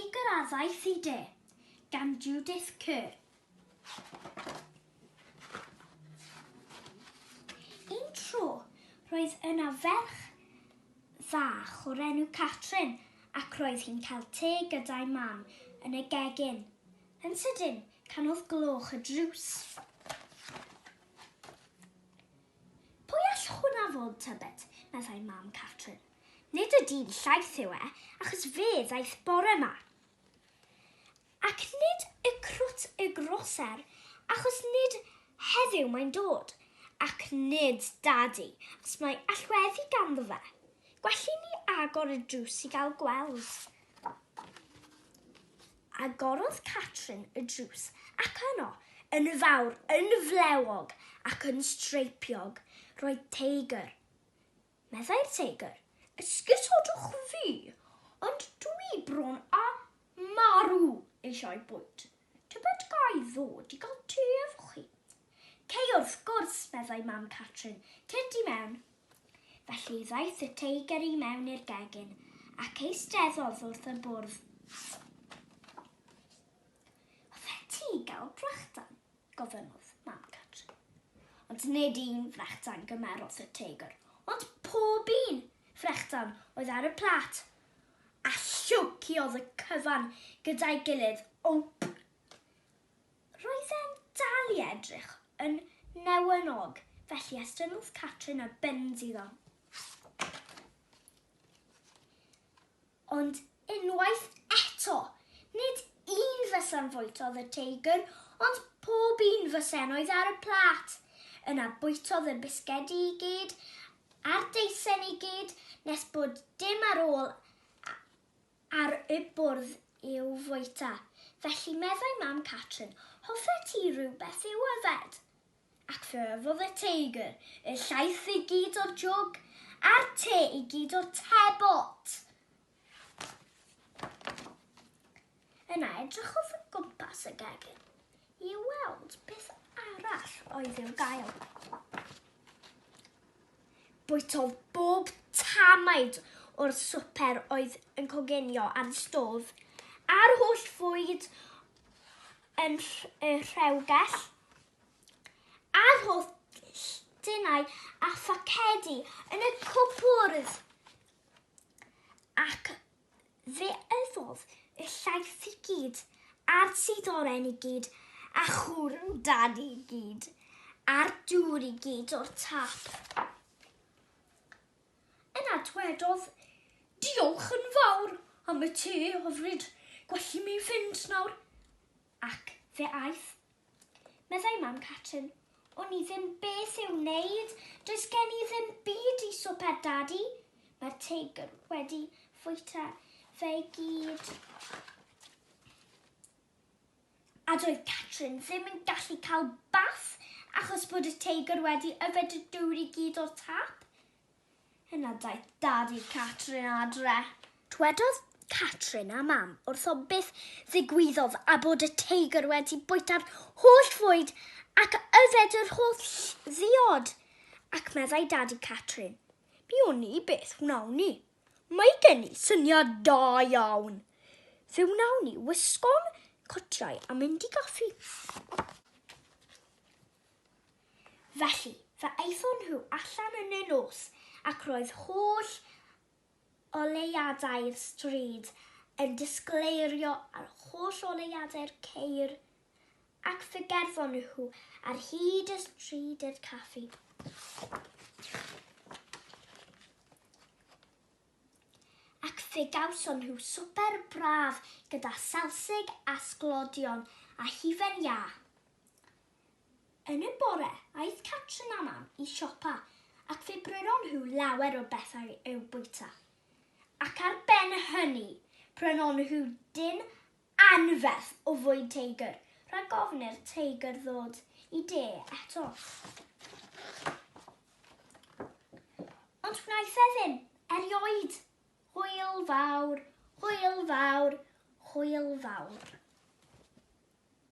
Teigr a Ddaeth I de, gan Ddaeth. Un tro, roedd yna ferch fach o'r enw Catrin ac roedd hi'n cael te gyda'i mam yn y gegin. Yn sydyn, canodd gloch y drws. Pwy all hwnna fod tybed, meddai mam Catrin. Nid y dyn llaeth yw achos fe ddaeth bore yma. Ac nid y crwt y groser, achos nid heddiw mae'n dod, ac nid dadi, os mae allweddi ganddo fe. Gwelli ni agor y drws i gael gweld. Agorodd Catrin y drws, ac yno, yn fawr, yn flewog, ac yn streipiog, roedd Teigr. Meddai'r Teigr, esgusodwch fi, ond dwi bron a marw eisiau bwyd. Tybed gai ddod i gael te efo chi? Cei wrth gwrs, meddai mam Catrin, cyd i mewn. Felly ddaeth y Teigr i mewn i'r gegin, ac eisteddodd wrth y bwrdd. Oedd ti gael brechdan, gofynnodd mam Catrin. Ond nid un frechdan gymerodd y Teigr, ond pob un frechdan oedd ar y plat. A llwciodd y cyfan gyda'i gilydd. Wp! Roedd e'n dal i edrych yn newynog, felly estynnodd Catrin y bend iddo. Ond unwaith eto, nid un fysa'n fwytodd y Teigr, ond pob un fysen oedd ar y plat. Yna bwytodd y bisgedi i gyd, a'r deisen i gyd, nes bod dim ar ôl ar y bwrdd i'w fwyta. Felly meddai mam Catrin, hoffe ti rhywbeth i'w yfed? Ac fe yfodd y Teigr, y llaeth i gyd o'r jwg, a'r te i gyd o'r tebot. Yna edrychodd y gwmpas y gegin i weld beth arall oedd i'w gael. Bwytodd bob tamaid o'r swper oedd yn coginio ar y stof, a'r holl fwyd yn y rhewgell, a'r holl dinau a phacedi yn y cwbwrdd. Ac fe yfodd y llaeth i gyd, a'r suddoren i gyd, a chwrn dad i gyd, a'r dŵr i gyd o'r tap. Yna dwedodd, diolch yn fawr am y te hyfryd, gwelli mi fynd nawr. Ac fe aeth. Meddai mam Catrin, o'n i ddim beth i'w wneud, does gen i ddim byd i swper dadi. Mae'r Teigr wedi fwyta fe i gyd. A doedd Catrin ddim yn gallu cael bath achos bod y Teigr wedi yfed y dŵr i gyd o'r tap. Yna daeth dadi Catrin adre. Dwedodd Catrin a mam wrtho beth ddigwyddodd a bod y Teigr wedi bwyta'r holl fwyd ac yfed yr holl ddiod. Ac meddai dadi Catrin, mi o'n i beth wnawn ni. Mae gen i syniad da iawn. Fe wnawn ni wisgo'n cotiau a mynd i gaffi. Felly, fe aethon nhw allan yn y nos ac roedd holl oleuadau'r stryd yn disgleirio ar holl oleuadau'r ceir ac fe gerddon nhw ar hyd y stryd i'r caffi. Ac fe gawson nhw swper braf gyda salsig a sglodion a hufen iâ. Yn y bore, aeth Catrin a mam i siopa ac fe brynon nhw lawer o bethau i'w bwyta. Ac ar ben hynny, prynon nhw dyn anferth o fwyd Teigr, rhag ofn i'r Teigr ddod i de eto. Ond wnaeth e ddim, erioed. Hwyl fawr, hwyl fawr, hwyl fawr.